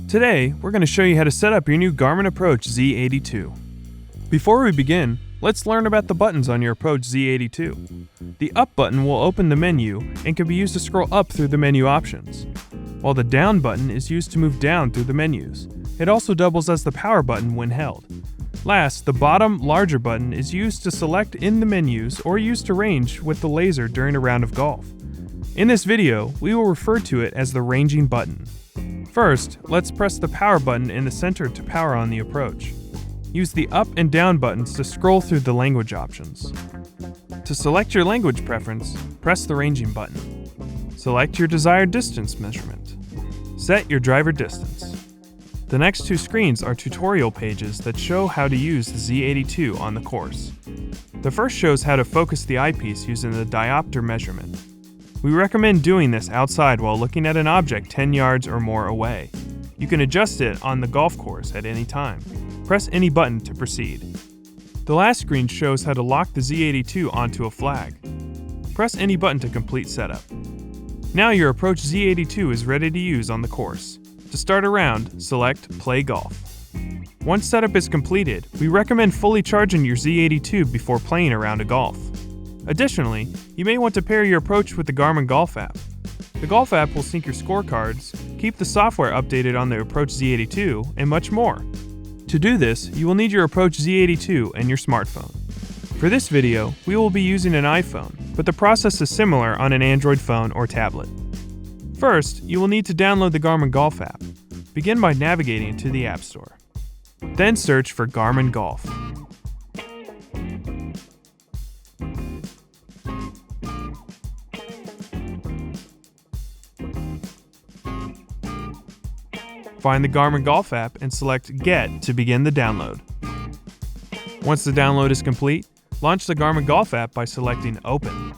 Today, we're going to show you how to set up your new Garmin Approach Z82. Before we begin, let's learn about the buttons on your Approach Z82. The up button will open the menu and can be used to scroll up through the menu options, while the down button is used to move down through the menus. It also doubles as the power button when held. Last, the bottom, larger button is used to select in the menus or used to range with the laser during a round of golf. In this video, we will refer to it as the ranging button. First, let's press the power button in the center to power on the Approach. Use the up and down buttons to scroll through the language options. To select your language preference, press the ranging button. Select your desired distance measurement. Set your driver distance. The next two screens are tutorial pages that show how to use the Z82 on the course. The first shows how to focus the eyepiece using the diopter measurement. We recommend doing this outside while looking at an object 10 yards or more away. You can adjust it on the golf course at any time. Press any button to proceed. The last screen shows how to lock the Z82 onto a flag. Press any button to complete setup. Now your Approach Z82 is ready to use on the course. To start a round, select Play Golf. Once setup is completed, we recommend fully charging your Z82 before playing a round of golf. Additionally, you may want to pair your Approach with the Garmin Golf app. The Golf app will sync your scorecards, keep the software updated on the Approach Z82, and much more. To do this, you will need your Approach Z82 and your smartphone. For this video, we will be using an iPhone, but the process is similar on an Android phone or tablet. First, you will need to download the Garmin Golf app. Begin by navigating to the App Store. Then search for Garmin Golf. Find the Garmin Golf app and select Get to begin the download. Once the download is complete, launch the Garmin Golf app by selecting Open.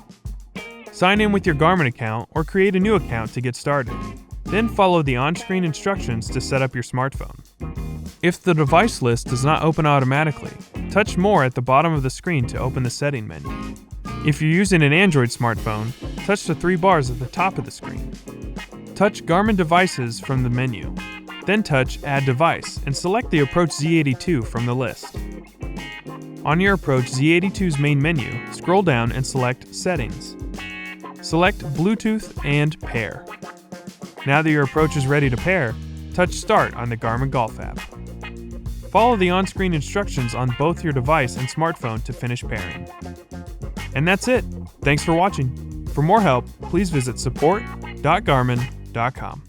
Sign in with your Garmin account or create a new account to get started. Then follow the on-screen instructions to set up your smartphone. If the device list does not open automatically, touch More at the bottom of the screen to open the setting menu. If you're using an Android smartphone, touch the three bars at the top of the screen. Touch Garmin Devices from the menu. Then touch Add Device and select the Approach Z82 from the list. On your Approach Z82's main menu, scroll down and select Settings. Select Bluetooth and Pair. Now that your Approach is ready to pair, touch Start on the Garmin Golf app. Follow the on-screen instructions on both your device and smartphone to finish pairing. And that's it. Thanks for watching. For more help, please visit support.garmin.com.